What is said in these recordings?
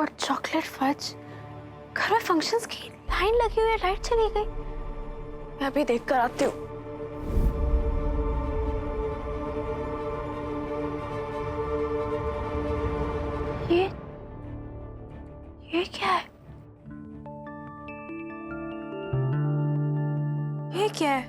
और chocolate fudge. घर में फंक्शंस की लाइन लगी हुई है, लाइट चली गई। मैं अभी देख कर आती हूँ। ये क्या है? ये क्या है?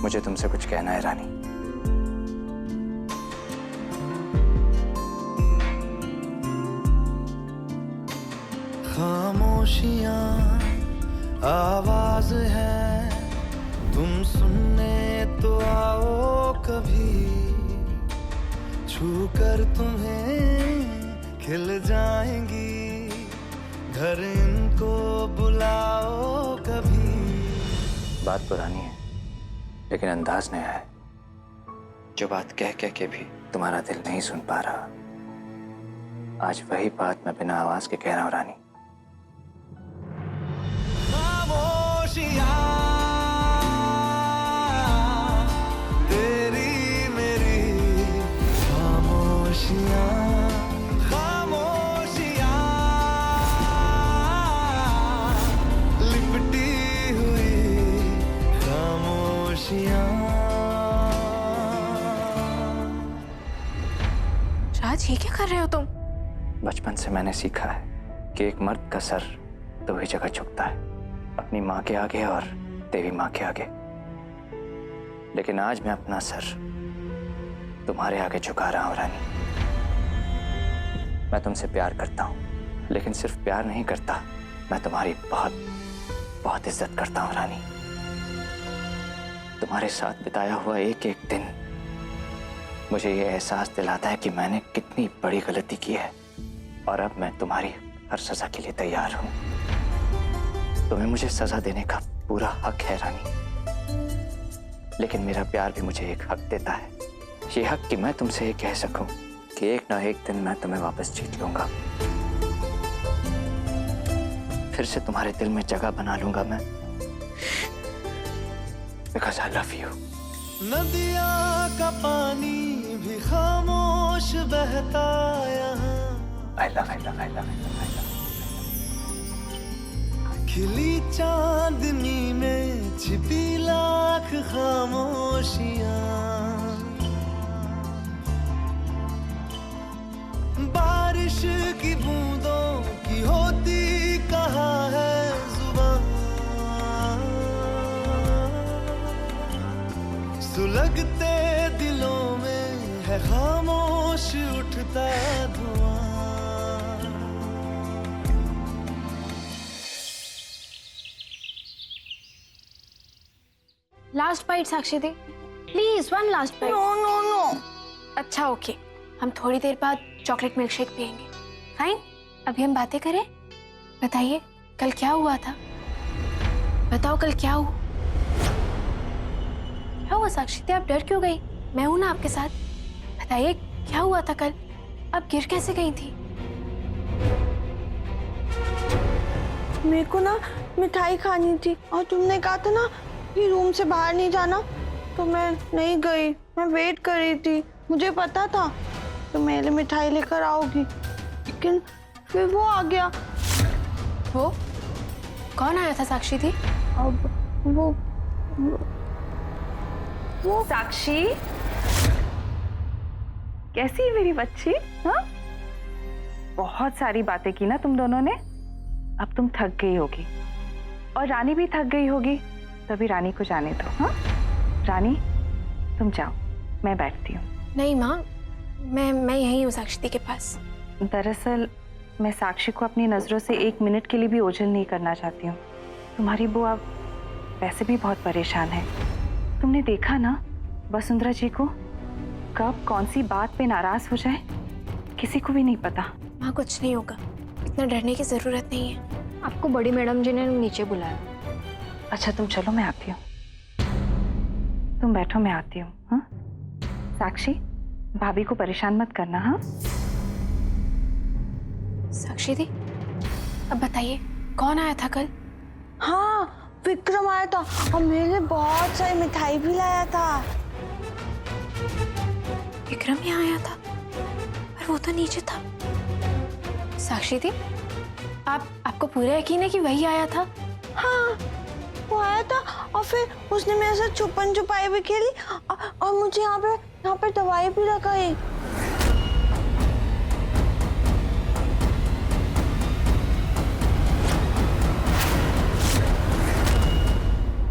मुझे तुमसे कुछ कहना है रानी। खामोशियां आवाज है, तुम सुनने तो आओ कभी, छू कर तुम्हें खिल जाएंगी, घर इनको बुलाओ कभी। बात पुरानी है लेकिन अंदाज नया है। जो बात कह कह के भी तुम्हारा दिल नहीं सुन पा रहा, आज वही बात मैं बिना आवाज के कह रहा हूं रानी। तेरी मेरी खामोशियां, खामोशियां लिपटी हुई खामोशियां। राज, ये क्या कर रहे हो तुम? बचपन से मैंने सीखा है कि एक मर्द का सर दो ही जगह झुकता है, अपनी माँ के आगे और देवी माँ के आगे। लेकिन आज मैं अपना सर तुम्हारे आगे झुका रहा हूं रानी। मैं तुमसे प्यार करता हूं, लेकिन सिर्फ प्यार नहीं करता, मैं तुम्हारी बहुत बहुत इज्जत करता हूं रानी। तुम्हारे साथ बिताया हुआ एक एक दिन मुझे ये एहसास दिलाता है कि मैंने कितनी बड़ी गलती की है, और अब मैं तुम्हारी हर सजा के लिए तैयार हूं। तुम्हें मुझे सजा देने का पूरा हक है रानी, लेकिन मेरा प्यार भी मुझे एक हक देता है। ये हक कि मैं तुमसे ये कह सकूं कि एक ना एक दिन मैं तुम्हें वापस जीत लूंगा, फिर से तुम्हारे दिल में जगह बना लूंगा मैं, बिकॉज़ आई लव यू। नदिया का पानी भी खामोश बहता यहाँ, I love, I love, I love, I love, I love. खिली चांदनी में छिपी लाख खामोशियां, बारिश की बूंदों की होती कहाँ है जुबान, सुलगते दिलों में है खामोश उठता धुआं। Last bite Sakshi di, please, one last bite. No no no. अच्छा ओके, हम थोड़ी देर बाद चॉकलेट मिल्क शेक पियेंगे। फाइन, अभी हम बातें करें। बताइए कल क्या हुआ था? बताओ कल क्या हुआ? क्या हुआ साक्षी दी, आप डर क्यों गई? मैं हूं ना आपके साथ। बताइए क्या हुआ था कल? आप गिर कैसे गई थी? मेरे को ना मिठाई खानी थी और तुमने कहा था ना कि रूम से बाहर नहीं जाना, तो मैं नहीं गई। मैं वेट कर रही थी, मुझे पता था तो मेरे लिए मिठाई लेकर आओगी, लेकिन फिर वो आ गया। वो कौन आया था साक्षी दी? अब वो साक्षी, कैसी है मेरी बच्ची? हाँ, बहुत सारी बातें की ना तुम दोनों ने। अब तुम थक गई होगी और रानी भी थक गई होगी, तभी रानी को जाने दो। हाँ रानी, तुम जाओ, मैं बैठती हूँ। नहीं माँ, मैं यहीं हूँ साक्षी दी के पास। दरअसल मैं साक्षी को अपनी नजरों से एक मिनट के लिए भी ओझल नहीं करना चाहती हूँ। तुम्हारी बुआ वैसे भी बहुत परेशान है। तुमने देखा ना वसुंधरा जी को, कब कौन सी बात पे नाराज हो जाए किसी को भी नहीं पता। माँ कुछ नहीं होगा, इतना डरने की जरूरत नहीं है। आपको बड़ी मैडम जी ने नीचे बुलाया। अच्छा तुम चलो, मैं आती हूँ। तुम बैठो, मैं आती हूँ। हाँ साक्षी, भाभी को परेशान मत करना। हाँ साक्षी दी, अब बताइए कौन आया था कल? हाँ, विक्रम आया था और मेरे लिए बहुत सारी मिठाई भी लाया था। विक्रम यहाँ आया था पर वो तो नीचे था। साक्षी दी, आपको पूरा यकीन है कि वही आया था? हाँ, वो आया था और फिर उसने मेरे साथ छुपन छुपाई भी खेली और मुझे यहाँ पे दवाई भी लगाई।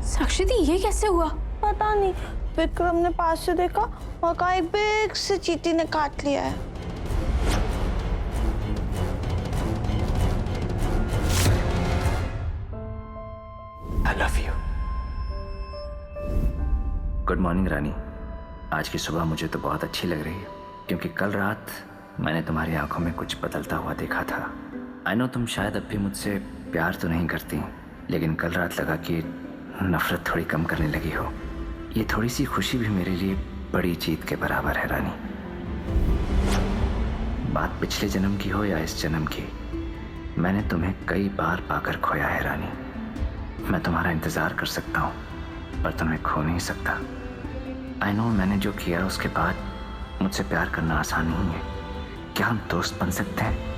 साक्षी दी, ये कैसे हुआ? पता नहीं, विक्रम ने पास से देखा और कहा एक बिग से चींटी ने काट लिया है। I love you. Good morning Rani. आज की सुबह मुझे तो बहुत अच्छी लग रही है क्योंकि कल रात मैंने तुम्हारी आंखों में कुछ बदलता हुआ देखा था। आई नो तुम शायद अब भी मुझसे प्यार तो नहीं करती, लेकिन कल रात लगा कि नफरत थोड़ी कम करने लगी हो। ये थोड़ी सी खुशी भी मेरे लिए बड़ी जीत के बराबर है रानी। बात पिछले जन्म की हो या इस जन्म की, मैंने तुम्हें कई बार पाकर खोया है रानी। मैं तुम्हारा इंतजार कर सकता हूँ पर तुम्हें खो नहीं सकता। आई नो मैंने जो किया उसके बाद मुझसे प्यार करना आसान नहीं है। क्या हम दोस्त बन सकते हैं?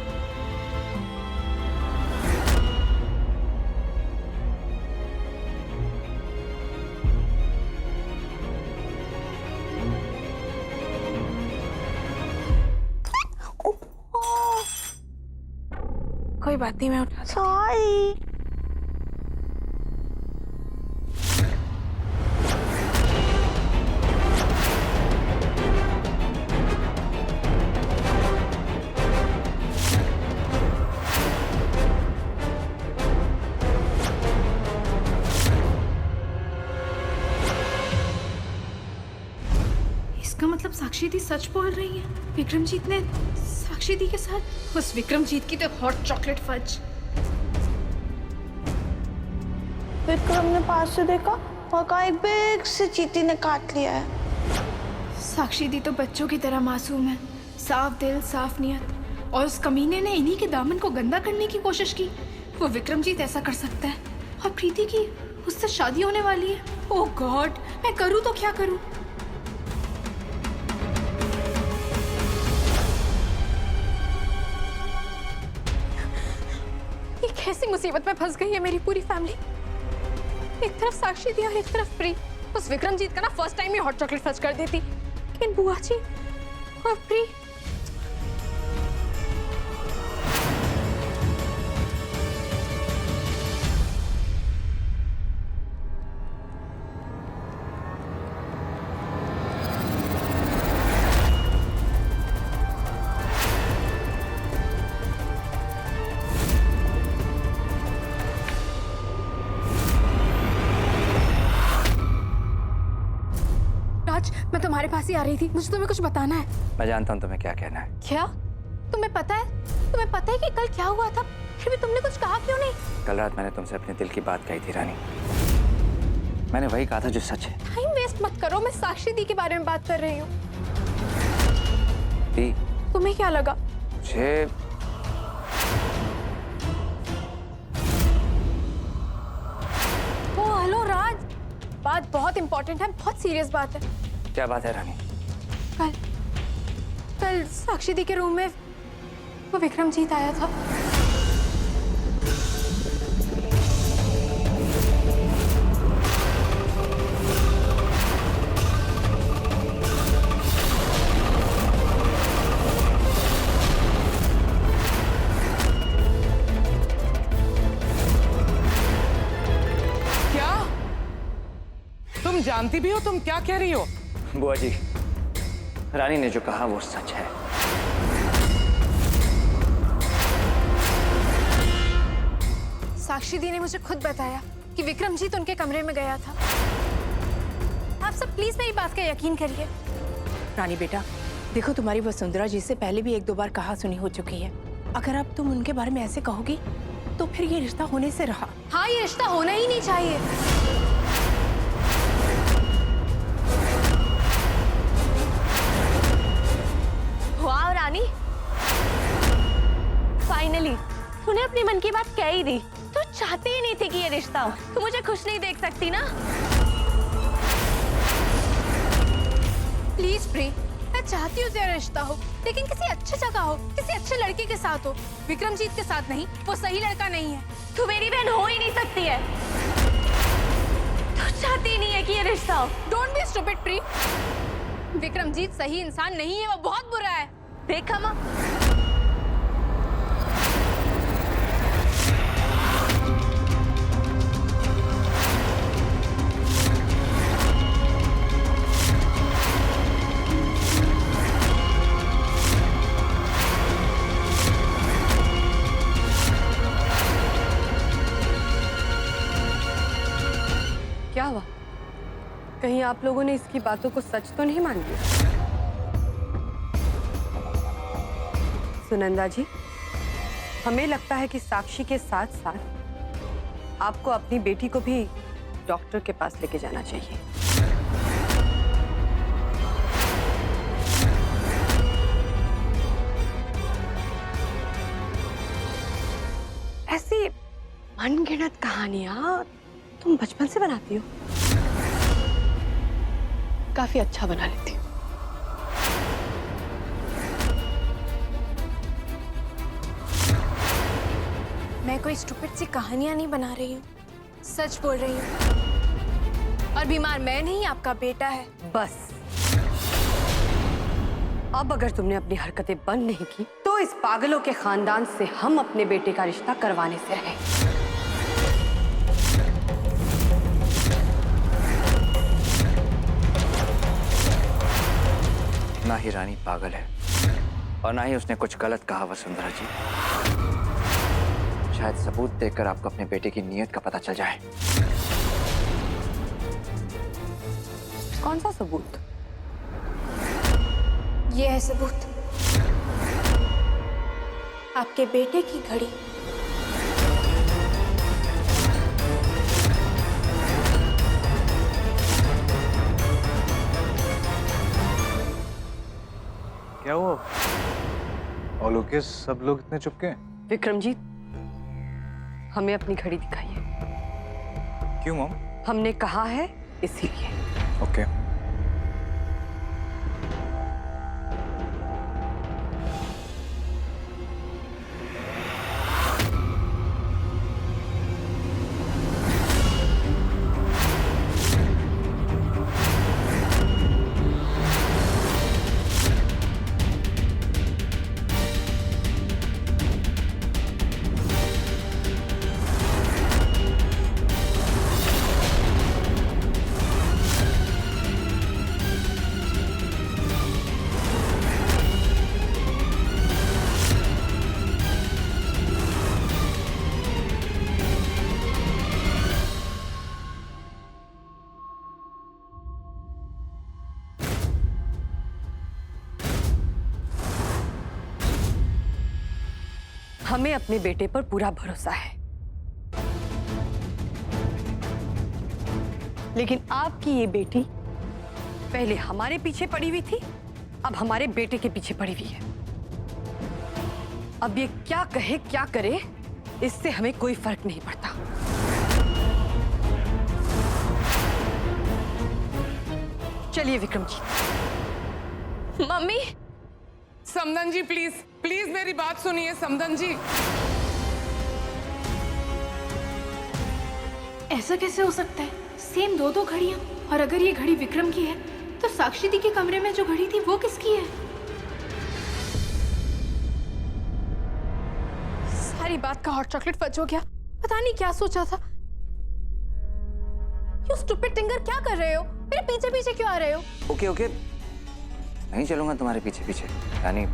कोई बात नहीं, मैं उठा दूँ। सॉरी। इसका मतलब साक्षी दी सच बोल रही है। विक्रमजीत ने साक्षी दी के साथ उस विक्रमजीत की तो हॉट चॉकलेट फज। विक्रम ने पास से देखा और कहा एक बिग से चींटी ने काट लिया है। साक्षी दी तो बच्चों की तरह मासूम है, साफ दिल साफ नियत, और उस कमीने ने इन्हीं के दामन को गंदा करने की कोशिश की। वो विक्रमजीत ऐसा कर सकता है और प्रीति की उससे शादी होने वाली है। ओह गॉड, मैं करूँ तो क्या करूँ? कैसी मुसीबत में फंस गई है मेरी पूरी फैमिली। एक तरफ साक्षी दी और एक तरफ प्री। उस विक्रमजीत का ना फर्स्ट टाइम ही हॉट चॉकलेट फज कर देती, लेकिन बुआ जी और प्री। मैं तुम्हारे पास ही आ रही थी, मुझे तुम्हें कुछ बताना है। मैं जानता हूँ तुम्हें क्या कहना है। क्या? तुम्हें पता है कि कल क्या हुआ था, फिर भी तुमने कुछ कहा क्यों नहीं? कल रात मैंने तुमसे अपने दिल की बात कही थी रानी। मैंने वही कहा था जो सच है। टाइम वेस्ट मत करो, मैं साक्षी दी के बारे में बात कर रही हूँ। तुम्हें क्या लगा? मुझे ओ हेलो राज, बात बहुत इंपॉर्टेंट है, बहुत सीरियस बात है। क्या बात है रानी? कल साक्षी दी के रूम में वो विक्रमजीत आया था। क्या? तुम जानती भी हो तुम क्या कह रही हो? बुआ जी, रानी ने जो कहा वो सच है। साक्षी दी ने मुझे खुद बताया कि विक्रमजीत उनके कमरे में गया था। आप सब प्लीज मेरी बात का यकीन करिए। रानी बेटा, देखो तुम्हारी वसुंधरा जी से पहले भी एक दो बार कहा सुनी हो चुकी है। अगर अब तुम उनके बारे में ऐसे कहोगी तो फिर ये रिश्ता होने से रहा। हाँ, ये रिश्ता होना ही नहीं चाहिए। वाह रानी, फाइनली तूने अपनी मन की बात कह ही दी। तू चाहती ही नहीं थी कि ये रिश्ता हो। तू मुझे खुश नहीं देख सकती ना? प्लीज प्री, मैं चाहती हूँ तेरा रिश्ता हो, लेकिन किसी अच्छी जगह हो, किसी अच्छे लड़के के साथ हो। विक्रमजीत के साथ नहीं, वो सही लड़का नहीं है। तू मेरी बहन हो ही नहीं सकती है। तू चाहती नहीं है कि ये रिश्ता हो। Don't be stupid pre. Vikramjit सही इंसान नहीं है, वो बहुत बुरा है। देखा माँ, क्या हुआ? कहीं आप लोगों ने इसकी बातों को सच तो नहीं मान लिया? सुनंदा जी, हमें लगता है कि साक्षी के साथ साथ आपको अपनी बेटी को भी डॉक्टर के पास लेके जाना चाहिए। ऐसी अनगिनत कहानियां तुम बचपन से बनाती हो? काफी अच्छा बना लेती हो। मैं कोई स्टूपिड सी कहानियां नहीं बना रही हूँ, सच बोल रही हूँ। और बीमार मैं नहीं, आपका बेटा है। बस अब अगर तुमने अपनी हरकतें बंद नहीं की तो इस पागलों के खानदान से हम अपने बेटे का रिश्ता करवाने से रहे। ना ही रानी पागल है और ना ही उसने कुछ गलत कहा वसुंधरा जी। शायद सबूत देखकर आपको अपने बेटे की नीयत का पता चल जाए। कौन सा सबूत? ये है सबूत, आपके बेटे की घड़ी। क्या हुआ? All okay? सब लोग इतने चुपके हैं? विक्रमजीत, हमें अपनी घड़ी दिखाइए। क्यों मॉम? हमने कहा है इसीलिए। ओके। हमें अपने बेटे पर पूरा भरोसा है, लेकिन आपकी ये बेटी पहले हमारे पीछे पड़ी हुई थी, अब हमारे बेटे के पीछे पड़ी हुई है। अब ये क्या कहे क्या करे, इससे हमें कोई फर्क नहीं पड़ता। चलिए Vikram ji. Mummy, समदन ji please please मेरी बात सुनिए। समदन जी, ऐसा कैसे हो सकता है? सेम दो घड़ियां, और अगर ये घड़ी विक्रम की है तो साक्षी दी के कमरे में जो घड़ी थी वो किसकी है? सारी बात का हॉट चॉकलेट फज हो गया। पता नहीं क्या सोचा था। यू स्टूपिड टिंगर, क्या कर रहे हो? मेरे पीछे पीछे क्यों आ रहे हो? ओके ओके, नहीं चलूंगा तुम्हारे पीछे पीछे। रानी,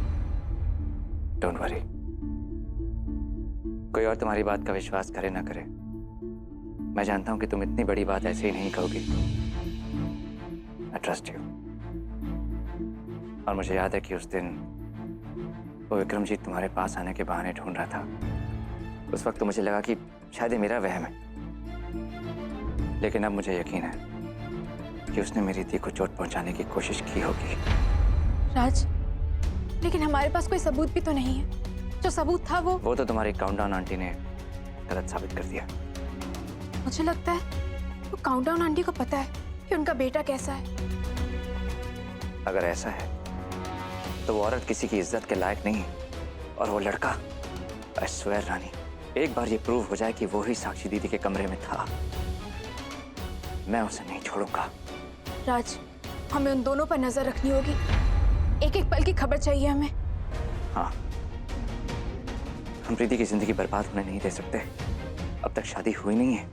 डोंट वरी। कोई और तुम्हारी बात का विश्वास करे ना करे, मैं जानता हूं कि तुम इतनी बड़ी बात ऐसे ही नहीं कहोगी। I trust you. और मुझे याद है कि उस दिन वो विक्रमजीत तुम्हारे पास आने के बहाने ढूंढ रहा था। उस वक्त तो मुझे लगा कि शायद ये मेरा वहम है, लेकिन अब मुझे यकीन है कि उसने मेरी दी को चोट पहुंचाने की कोशिश की होगी। राज, लेकिन हमारे पास कोई सबूत भी तो नहीं है। जो सबूत था वो तो तुम्हारी काउंटडाउन आंटी ने गलत साबित कर दिया। मुझे लगता है वो काउंटडाउन आंटी को पता है कि उनका बेटा कैसा है। अगर ऐसा है तो वो औरत किसी की इज्जत के लायक नहीं। और वो लड़का, I swear रानी, एक बार ये प्रूव हो जाए कि वो ही साक्षी दीदी के कमरे में था, मैं उसे नहीं छोड़ूंगा। राज, हमें उन दोनों पर नजर रखनी होगी। एक एक पल की खबर चाहिए हमें। हाँ, हम प्रीति की जिंदगी बर्बाद होने नहीं दे सकते। अब तक शादी हुई नहीं है,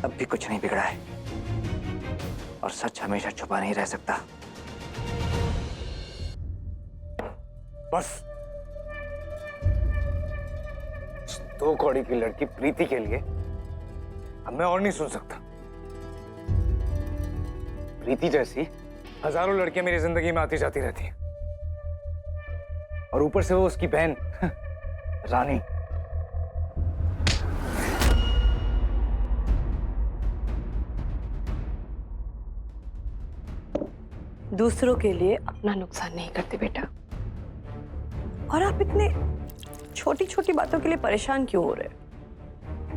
अब भी कुछ नहीं बिगड़ा है, और सच हमेशा छुपा नहीं रह सकता। बस उस 2 कौड़ी की लड़की प्रीति के लिए अब मैं और नहीं सुन सकता। प्रीति जैसी हजारों लड़कियां मेरी जिंदगी में आती जाती रहती हैं, और ऊपर से वो उसकी बहन रानी। दूसरों के लिए अपना नुकसान नहीं करते बेटा। और आप इतने छोटी छोटी बातों के लिए परेशान क्यों हो रहे?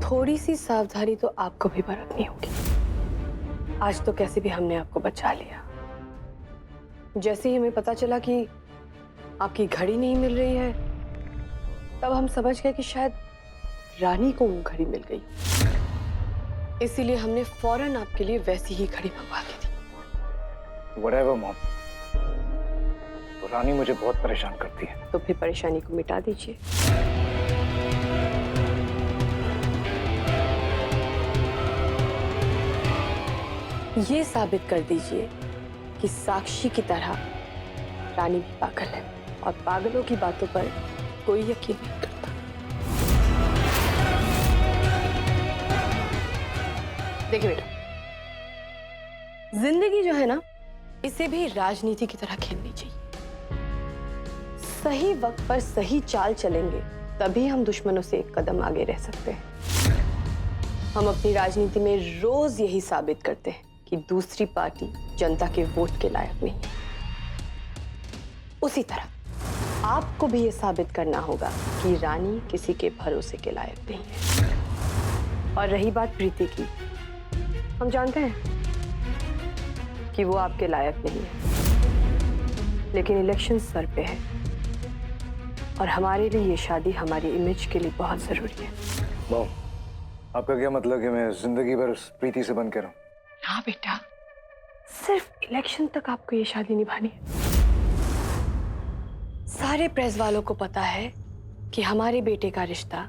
थोड़ी सी सावधानी तो आपको भी बरतनी होगी। आज तो कैसे भी हमने आपको बचा लिया। जैसे ही हमें पता चला कि आपकी घड़ी नहीं मिल रही है, तब हम समझ गए कि शायद रानी को वो घड़ी मिल गई। इसीलिए हमने फौरन आपके लिए वैसी ही घड़ी मंगवा दी थी। Whatever, mom. तो रानी मुझे बहुत परेशान करती है। तो फिर परेशानी को मिटा दीजिए। ये साबित कर दीजिए कि साक्षी की तरह रानी भी पागल है, और पागलों की बातों पर कोई यकीन नहीं करता। देखिए बेटा, जिंदगी जो है ना, इसे भी राजनीति की तरह खेलनी चाहिए। सही वक्त पर सही चाल चलेंगे, तभी हम दुश्मनों से एक कदम आगे रह सकते हैं। हम अपनी राजनीति में रोज यही साबित करते हैं कि दूसरी पार्टी जनता के वोट के लायक नहीं है। उसी तरह आपको भी ये साबित करना होगा कि रानी किसी के भरोसे के लायक नहीं है। और रही बात प्रीति की, हम जानते हैं कि वो आपके लायक नहीं है, लेकिन इलेक्शन सर पे है, और हमारे लिए ये शादी हमारी इमेज के लिए बहुत जरूरी है। मॉम, आपका क्या मतलब कि मैं जिंदगी भर उस प्रीति से बन के रहूं? हाँ बेटा, सिर्फ इलेक्शन तक आपको ये शादी निभानी है। सारे प्रेस वालों को पता है कि हमारे बेटे का रिश्ता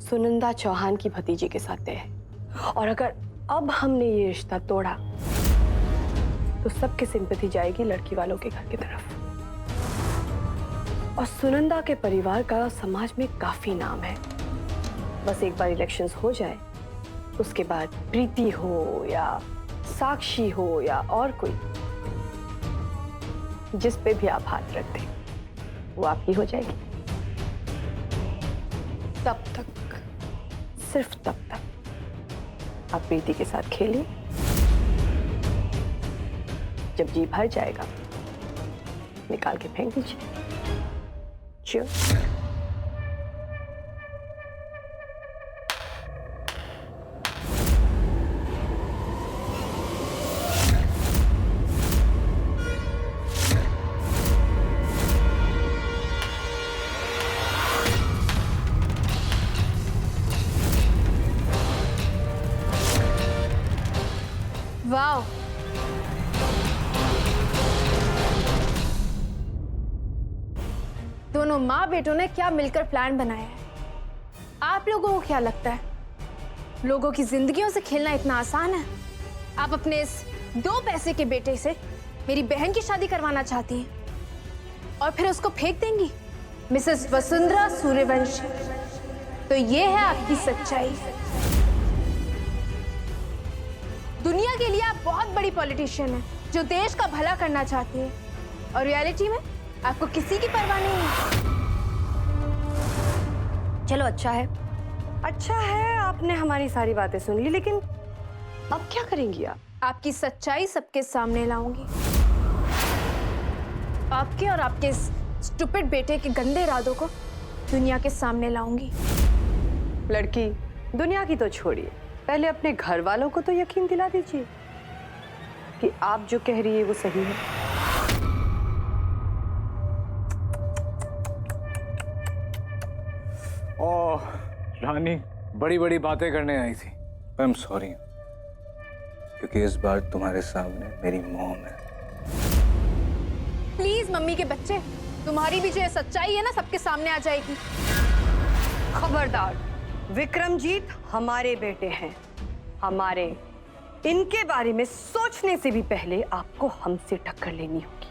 सुनंदा चौहान की भतीजी के साथ तय है, और अगर अब हमने ये रिश्ता तोड़ा तो सबकी सिंपैथी जाएगी लड़की वालों के घर की तरफ। और सुनंदा के परिवार का समाज में काफी नाम है। बस एक बार इलेक्शंस हो जाए, उसके बाद प्रीति हो या साक्षी हो या और कोई, जिस पे भी आप हाथ रख दें, वो आपकी हो जाएगी। तब तक, सिर्फ तब तक आप प्रीति के साथ खेलिए। जब जी भर जाएगा, निकाल के फेंक दीजिए। Cheers. वाह, दोनों माँ बेटों ने क्या मिलकर प्लान बनाया है। आप लोगों को क्या लगता है लोगों की जिंदगियों से खेलना इतना आसान है? आप अपने इस 2 पैसे के बेटे से मेरी बहन की शादी करवाना चाहती हैं और फिर उसको फेंक देंगी, मिसेस वसुंधरा सूर्यवंशी। तो ये है आपकी सच्चाई। दुनिया के लिए आप बहुत बड़ी पॉलिटिशियन हैं जो देश का भला करना चाहती है, और रियलिटी में आपको किसी की परवाह नहीं है। चलो अच्छा है आपने हमारी सारी बातें सुन ली, लेकिन अब क्या करेंगी आप? आपकी सच्चाई सबके सामने लाऊंगी। आपके और आपके स्टूपिड बेटे के गंदे इरादों को दुनिया के सामने लाऊंगी। लड़की, दुनिया की तो छोड़िए, पहले अपने घर वालों को तो यकीन दिला दीजिए कि आप जो कह रही है वो सही है। रानी बड़ी बड़ी बातें करने आई थी। आई एम सॉरी, क्योंकि इस बार तुम्हारे सामने मेरी मॉम है। प्लीज मम्मी के बच्चे, तुम्हारी भी जो सच्चाई है ना सबके सामने आ जाएगी। खबरदार, विक्रमजीत हमारे बेटे हैं, हमारे। इनके बारे में सोचने से भी पहले आपको हमसे टक्कर लेनी होगी।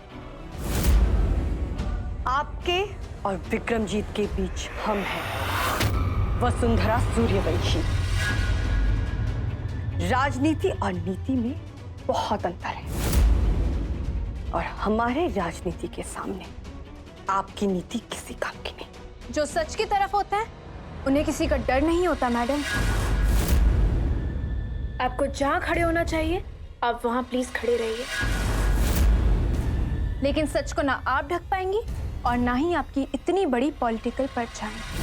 आपके और विक्रमजीत के बीच हम हैं, वसुंधरा सूर्यवंशी। राजनीति और नीति में बहुत अंतर है, और हमारे राजनीति के सामने आपकी नीति किसी काम की नहीं। जो सच की तरफ होता है उन्हें किसी का डर नहीं होता मैडम। आपको जहां खड़े होना चाहिए आप वहां प्लीज खड़े रहिए, लेकिन सच को ना आप ढक पाएंगी और ना ही आपकी इतनी बड़ी पॉलिटिकल परछाई।